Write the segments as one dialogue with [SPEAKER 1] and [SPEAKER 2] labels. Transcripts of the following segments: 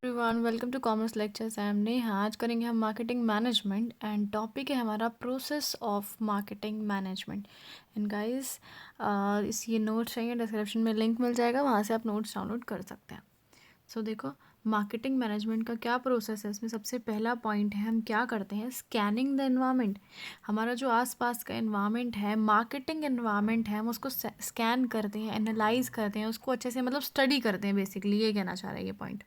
[SPEAKER 1] Everyone, welcome to commerce lectures. I am Neha. आज करेंगे हम मार्केटिंग मैनेजमेंट एंड टॉपिक है हमारा process of marketing management. And guys, इस ये नोट्स चाहिए, डिस्क्रिप्शन में लिंक मिल जाएगा, वहाँ से आप नोट्स डाउनलोड कर सकते हैं। सो देखो, मार्केटिंग मैनेजमेंट का क्या प्रोसेस है। इसमें सबसे पहला पॉइंट है, हम क्या करते हैं, स्कैनिंग द एनवायरनमेंट। हमारा जो आसपास का एनवायरनमेंट है, मार्केटिंग एनवायरनमेंट है, हम उसको स्कैन करते हैं, एनालाइज करते हैं, उसको अच्छे से मतलब स्टडी करते हैं। बेसिकली ये कहना चाह रहा है ये point.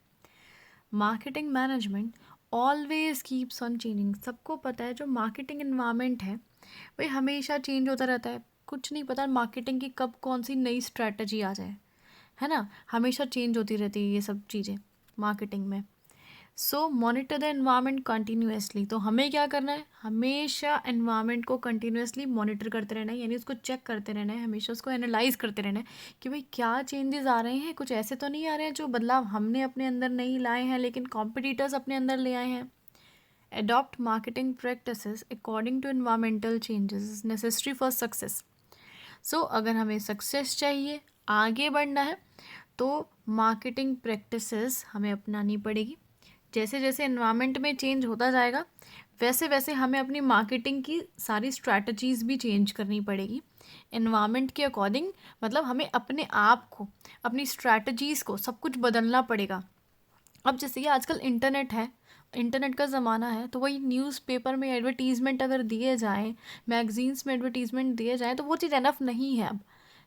[SPEAKER 1] Marketing management always keeps on changing. सबको पता है जो मार्केटिंग इन्वायरमेंट है भाई हमेशा चेंज होता रहता है। कुछ नहीं पता मार्केटिंग की कब कौन सी नई स्ट्रैटेजी आ जाए, है ना। हमेशा चेंज होती रहती है ये सब चीज़ें मार्केटिंग में। So monitor the environment continuously. तो हमें क्या करना है, हमेशा एनवायरनमेंट को कंटिन्यूसली मॉनिटर करते रहना है, यानी उसको चेक करते रहना है, हमेशा उसको एनालाइज करते रहना है कि भाई क्या चेंजेस आ रहे हैं। कुछ ऐसे तो नहीं आ रहे हैं जो बदलाव हमने अपने अंदर नहीं लाए हैं लेकिन कॉम्पिटिटर्स अपने अंदर ले आए हैं। Adopt marketing practices according to environmental changes necessary for success. So अगर हमें सक्सेस चाहिए, आगे बढ़ना है, तो मार्केटिंग प्रैक्टिसेस हमें अपनानी पड़ेगी। जैसे जैसे एनवायरनमेंट में चेंज होता जाएगा वैसे वैसे हमें अपनी मार्केटिंग की सारी स्ट्रैटेजीज भी चेंज करनी पड़ेगी एनवायरनमेंट के अकॉर्डिंग। मतलब हमें अपने आप को, अपनी स्ट्रैटेजीज को, सब कुछ बदलना पड़ेगा। अब जैसे कि आजकल इंटरनेट है, इंटरनेट का ज़माना है, तो वही न्यूज़पेपर में एडवर्टीज़मेंट अगर दिए जाएं, मैगजीन्स में एडवर्टीज़मेंट दिए जाएं, तो वो चीज़ एनफ नहीं है अब,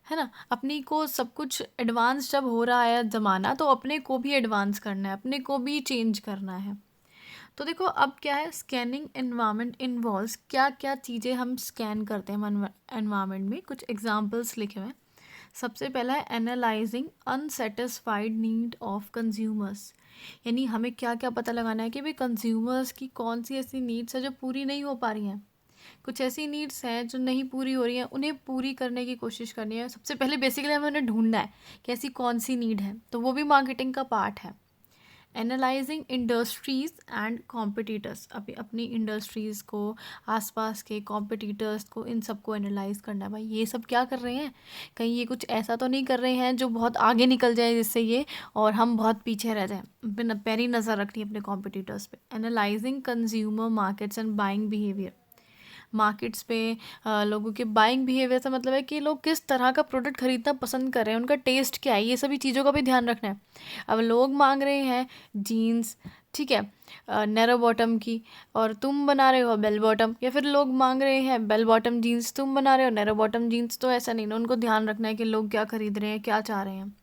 [SPEAKER 1] है ना। अपनी को सब कुछ एडवांस जब हो रहा है ज़माना, तो अपने को भी एडवांस करना है, अपने को भी चेंज करना है। तो देखो अब क्या है, स्कैनिंग एनवायरनमेंट इन्वॉल्व्स, क्या क्या चीज़ें हम स्कैन करते हैं एनवायरनमेंट में। कुछ एग्जांपल्स लिखे हुए हैं। सबसे पहला है analysing unsatisfied need of consumers. यानी हमें क्या क्या पता लगाना है कि भाई कंज्यूमर्स की कौन सी ऐसी नीड्स है जो पूरी नहीं हो पा रही हैं। कुछ ऐसी नीड्स हैं जो नहीं पूरी हो रही हैं, उन्हें पूरी करने की कोशिश करनी है। सबसे पहले बेसिकली हमें उन्हें ढूंढना है कि ऐसी कौन सी नीड है, तो वो भी मार्केटिंग का पार्ट है। एनालाइजिंग इंडस्ट्रीज़ एंड कॉम्पिटिटर्स, अभी अपनी इंडस्ट्रीज़ को, आसपास के कॉम्पिटिटर्स को, इन सबको एनालाइज करना है। भाई ये सब क्या कर रहे हैं, कहीं ये कुछ ऐसा तो नहीं कर रहे हैं जो बहुत आगे निकल जाए जिससे ये और हम बहुत पीछे रह जाएं। बिना पैरी नज़र रखनी है अपने कॉम्पिटिटर्स पे। Analysing consumer markets and buying behaviour. Markets पे लोगों के बाइंग बिहेवियर से मतलब है कि लोग किस तरह का प्रोडक्ट खरीदना पसंद कर रहे हैं, उनका टेस्ट क्या है, ये सभी चीज़ों का भी ध्यान रखना है। अब लोग मांग रहे हैं जीन्स, ठीक है, नैरो बॉटम की, और तुम बना रहे हो बेल बॉटम, या फिर लोग मांग रहे हैं बेल बॉटम जीन्स, तुम बना रहे हो नैरो बॉटम जीन्स। तो ऐसा नहीं ना, उनको ध्यान रखना है कि लोग क्या खरीद रहे हैं, क्या चाह रहे हैं।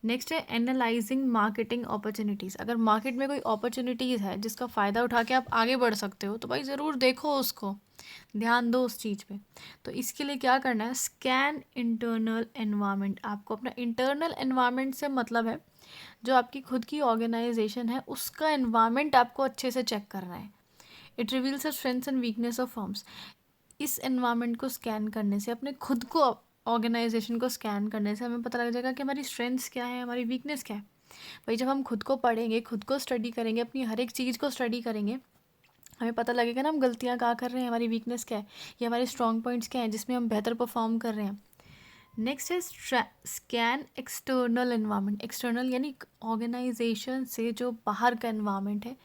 [SPEAKER 1] नेक्स्ट है एनालाइजिंग मार्केटिंग अपॉर्चुनिटीज़। अगर मार्केट में कोई अपॉर्चुनिटीज़ है जिसका फ़ायदा उठा के आप आगे बढ़ सकते हो, तो भाई ज़रूर देखो उसको, ध्यान दो उस चीज़ पे। तो इसके लिए क्या करना है, स्कैन इंटरनल एनवायरनमेंट। आपको अपना इंटरनल एनवायरनमेंट से मतलब है जो आपकी खुद की ऑर्गेनाइजेशन है उसका एनवायरनमेंट आपको अच्छे से चेक करना है। It reveals the strengths and weakness of firms. इस एनवायरनमेंट को स्कैन करने से, अपने खुद को, ऑर्गेनाइजेशन को स्कैन करने से हमें पता लग जाएगा कि हमारी स्ट्रेंथ्स क्या है, हमारी वीकनेस क्या है। भाई जब हम खुद को पढ़ेंगे, खुद को स्टडी करेंगे, अपनी हर एक चीज़ को स्टडी करेंगे, हमें पता लगेगा ना हम गलतियाँ कहाँ कर रहे हैं, हमारी वीकनेस क्या है, या हमारे स्ट्रॉन्ग पॉइंट्स क्या हैं जिसमें हम बेहतर परफॉर्म कर रहे हैं। नेक्स्ट है स्कैन एक्सटर्नल एनवायरनमेंट। एक्सटर्नल यानी ऑर्गेनाइजेशन से जो बाहर का एनवायरनमेंट है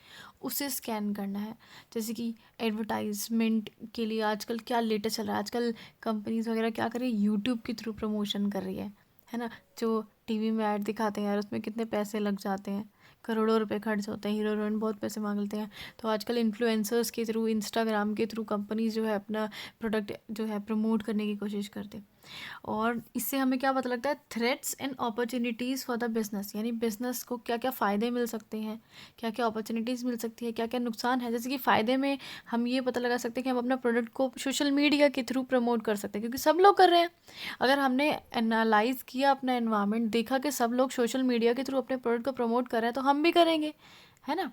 [SPEAKER 1] उसे स्कैन करना है। जैसे कि एडवर्टाइजमेंट के लिए आजकल क्या लेटेस्ट चल रहा है, आजकल कंपनीज वगैरह क्या कर रही है, यूट्यूब के थ्रू प्रमोशन कर रही है ना। जो टीवी में ऐड दिखाते हैं यार, उसमें कितने पैसे लग जाते हैं, करोड़ों रुपए खर्च होते हैं, हीरो हीरोइन बहुत पैसे मांग लेते हैं। तो आजकल इन्फ्लुएंसर्स के थ्रू, इंस्टाग्राम के थ्रू कंपनीज जो है अपना प्रोडक्ट जो है प्रमोट करने की कोशिश करते हैं। और इससे हमें क्या पता लगता है, threats and opportunities for the business. यानी बिजनेस को क्या क्या फ़ायदे मिल सकते हैं, क्या क्या अपॉर्चुनिटीज़ मिल सकती है, क्या क्या नुकसान है। जैसे कि फ़ायदे में हम ये पता लगा सकते हैं कि हम अपना प्रोडक्ट को सोशल मीडिया के थ्रू प्रमोट कर सकते हैं, क्योंकि सब लोग कर रहे हैं। अगर हमने एनालाइज किया अपना एनवायरनमेंट, देखा कि सब लोग सोशल मीडिया के थ्रू अपने प्रोडक्ट को प्रमोट कर रहे हैं, तो हम भी करेंगे, है ना।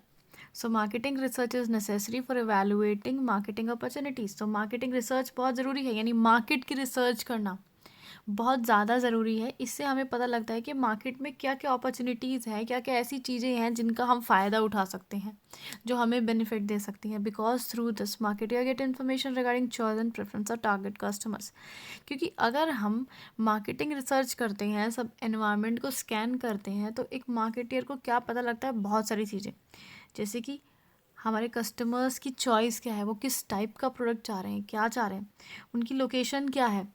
[SPEAKER 1] So marketing research is necessary for evaluating marketing opportunities. तो मार्केटिंग रिसर्च बहुत ज़रूरी है, यानी मार्केट की रिसर्च करना, बहुत ज़्यादा ज़रूरी है। इससे हमें पता लगता है कि मार्केट में क्या क्या अपॉर्चुनिटीज़ हैं, क्या क्या ऐसी चीज़ें हैं जिनका हम फ़ायदा उठा सकते हैं, जो हमें बेनिफिट दे सकती हैं। Because through this market you get information regarding choice and preference of target customers. क्योंकि अगर हम मार्केटिंग रिसर्च करते हैं, सब एनवायरनमेंट को स्कैन करते हैं, तो एक मार्केटियर को क्या पता लगता है, बहुत सारी चीज़ें, जैसे कि हमारे कस्टमर्स की चॉइस क्या है, वो किस टाइप का प्रोडक्ट चाह रहे हैं, क्या चाह रहे हैं, उनकी लोकेशन क्या है,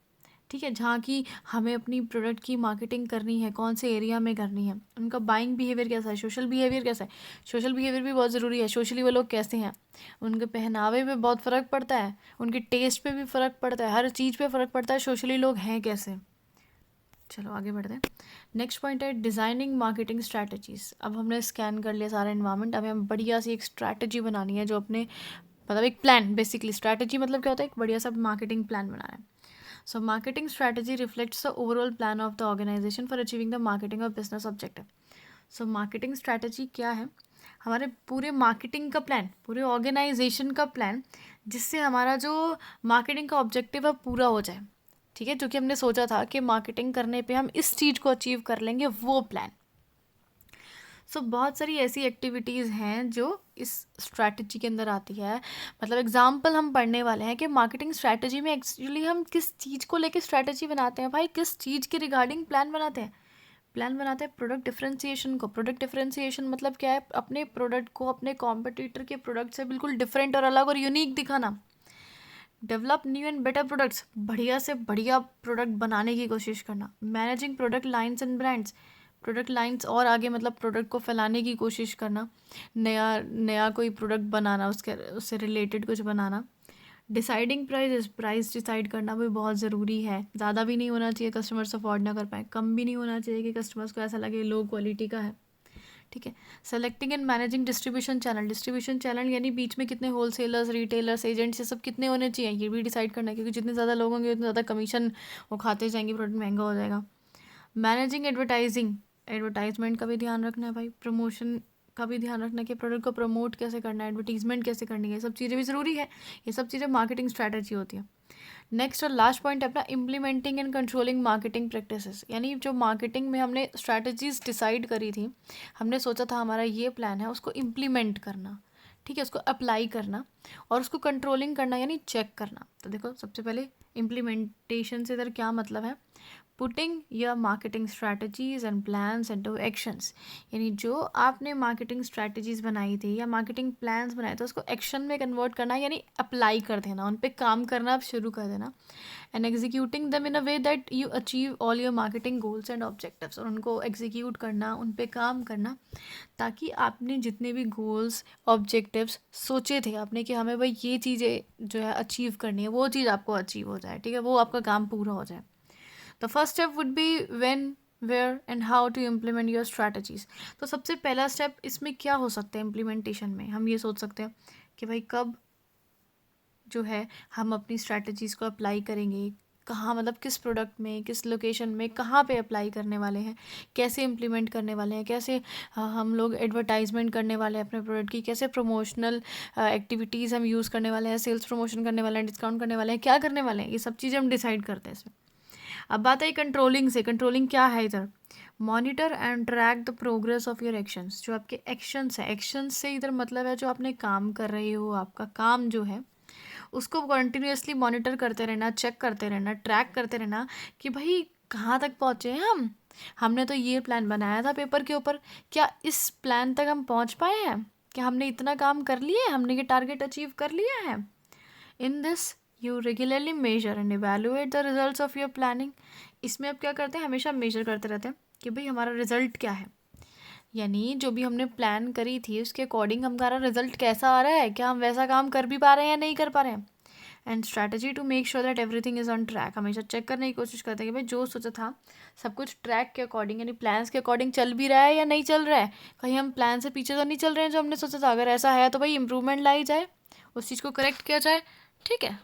[SPEAKER 1] ठीक है, जहाँ की हमें अपनी प्रोडक्ट की मार्केटिंग करनी है, कौन से एरिया में करनी है, उनका बाइंग बिहेवियर कैसा है, सोशल बिहेवियर कैसा है। सोशल बिहेवियर भी बहुत ज़रूरी है, सोशली वो लोग कैसे हैं, उनके पहनावे पे बहुत फ़र्क पड़ता है, उनके टेस्ट पे भी फ़र्क पड़ता है, हर चीज़ पे फ़र्क पड़ता है, सोशली लोग हैं कैसे। चलो आगे बढ़ते हैं। नेक्स्ट पॉइंट है डिज़ाइनिंग मार्केटिंग स्ट्रैटेजीज़। अब हमने स्कैन कर लिया सारा एनवायरनमेंट, अब हमें बढ़िया सी एक स्ट्रैटेजी बनानी है, जो अपने मतलब एक प्लान, बेसिकली स्ट्रैटेजी मतलब क्या होता है, एक बढ़िया सा मार्केटिंग प्लान बनाना है। So marketing strategy reflects the overall plan of the organization for achieving the marketing or business objective. So marketing strategy क्या है, हमारे पूरे मार्केटिंग का प्लान, पूरे ऑर्गेनाइजेशन का प्लान, जिससे हमारा जो मार्केटिंग का ऑब्जेक्टिव है पूरा हो जाए, ठीक है, जो कि हमने सोचा था कि मार्केटिंग करने पे हम इस चीज़ को अचीव कर लेंगे, वो प्लान। बहुत सारी ऐसी एक्टिविटीज़ हैं जो इस स्ट्रैटेजी के अंदर आती है। मतलब एग्जाम्पल हम पढ़ने वाले हैं कि मार्केटिंग स्ट्रैटेजी में एक्चुअली हम किस चीज़ को लेके स्ट्रैटेजी बनाते हैं भाई, किस चीज़ के रिगार्डिंग प्लान बनाते हैं। प्लान बनाते हैं प्रोडक्ट डिफरेंशिएशन को। प्रोडक्ट डिफरेंशिएशन मतलब क्या है, अपने प्रोडक्ट को अपने कॉम्पिटिटर के प्रोडक्ट से बिल्कुल डिफरेंट और अलग और यूनिक दिखाना। Develop new and better products, बढ़िया से बढ़िया प्रोडक्ट बनाने की कोशिश करना। Managing product lines and brands, product lines और आगे मतलब प्रोडक्ट को फैलाने की कोशिश करना, नया नया कोई प्रोडक्ट बनाना, उससे रिलेटेड कुछ बनाना। डिसाइडिंग प्राइस, प्राइस डिसाइड करना भी बहुत ज़रूरी है। ज़्यादा भी नहीं होना चाहिए कस्टमर्स अफोर्ड ना कर पाए, कम भी नहीं होना चाहिए कि कस्टमर्स को ऐसा लगे लो क्वालिटी का है, ठीक है। Selecting and managing distribution channel, distribution channel यानी बीच में कितने होलसेलर्स, रिटेलर्स, एजेंट्स, ये सब कितने होने चाहिए, ये भी डिसाइड करना है, क्योंकि जितने ज़्यादा लोग होंगे उतने ज़्यादा कमीशन वो खाते जाएंगे, प्रोडक्ट महंगा हो जाएगा। मैनेजिंग एडवर्टाइजिंग, एडवर्टाइजमेंट का भी ध्यान रखना है भाई, प्रमोशन का भी ध्यान रखना है कि प्रोडक्ट को प्रमोट कैसे करना है, एडवर्टीजमेंट कैसे करनी है, ये सब चीज़ें भी ज़रूरी है। ये सब चीज़ें मार्केटिंग स्ट्रैटेजी होती है। नेक्स्ट और लास्ट पॉइंट है अपना implementing and controlling marketing practices. यानी जो मार्केटिंग में हमने स्ट्रैटेजीज डिसाइड करी थी, हमने सोचा था हमारा ये प्लान है, उसको इम्प्लीमेंट करना, ठीक है, उसको अप्लाई करना और उसको कंट्रोलिंग करना यानी चेक करना। तो देखो सबसे पहले इम्प्लीमेंटेशन से इधर क्या मतलब है, putting your marketing strategies and plans into actions. यानी जो आपने मार्केटिंग स्ट्रैटेजीज बनाई थी या मार्केटिंग प्लान्स बनाए थे, उसको एक्शन में कन्वर्ट करना यानी अप्लाई कर देना, उन पे काम करना आप शुरू कर देना। And executing them in a way that you achieve all your marketing goals and objectives, और उनको एग्जीक्यूट करना, उन पे काम करना, ताकि आपने जितने भी गोल्स ऑब्जेक्टिव्स सोचे थे आपने कि हमें भाई ये चीज़ें जो है अचीव करनी है, वो चीज़ आपको अचीव हो जाए, ठीक है, वो आपका काम पूरा हो जाए। The first step would be when, where and how to implement your strategies. तो सबसे पहला स्टेप इसमें क्या हो सकता है इम्प्लीमेंटेशन में, हम ये सोच सकते हैं कि भाई कब जो है हम अपनी स्ट्रैटेजीज़ को अप्लाई करेंगे, कहाँ, मतलब किस प्रोडक्ट में, किस लोकेशन में, कहाँ पे अप्लाई करने वाले हैं, कैसे इम्प्लीमेंट करने वाले हैं, कैसे हम लोग एडवर्टाइजमेंट करने वाले हैं अपने प्रोडक्ट की, कैसे प्रमोशनल एक्टिविटीज़ हम यूज़ करने वाले हैं, सेल्स प्रमोशन करने वाले हैं, डिस्काउंट करने वाले हैं, क्या करने वाले हैं, ये सब चीज़ें हम डिसाइड करते हैं इसमें। अब बात है कंट्रोलिंग से। कंट्रोलिंग क्या है इधर, monitor and track the progress of your actions. जो आपके एक्शंस है, एक्शंस से इधर मतलब है जो आपने काम कर रहे हो, आपका काम जो है उसको कंटिन्यूअसली मॉनिटर करते रहना, चेक करते रहना, ट्रैक करते रहना कि भाई कहाँ तक पहुँचे हैं हम। हमने तो ये प्लान बनाया था पेपर के ऊपर, क्या इस प्लान तक हम पहुँच पाए हैं, क्या हमने इतना काम कर लिया है, हमने ये टारगेट अचीव कर लिया है। In this you regularly measure and evaluate the results of your planning. इसमें अब क्या करते हैं, हमेशा मेजर करते रहते हैं कि भाई हमारा रिजल्ट क्या है, यानी जो भी हमने प्लान करी थी उसके अकॉर्डिंग हमारा रिजल्ट कैसा आ रहा है, क्या हम वैसा काम कर भी पा रहे हैं या नहीं कर पा रहे हैं। And strategy to make sure that everything is on track, हमेशा चेक करने की कोशिश करते हैं कि भाई जो सोचा था सब कुछ ट्रैक के अकॉर्डिंग यानी प्लान्स के अकॉर्डिंग चल भी रहा है या नहीं चल रहा है, कहीं हम प्लान से पीछे तो नहीं चल रहे हैं जो हमने सोचा था। अगर ऐसा है तो भाई इंप्रूवमेंट लाई जाए, उस चीज़ को करेक्ट किया जाए, ठीक है।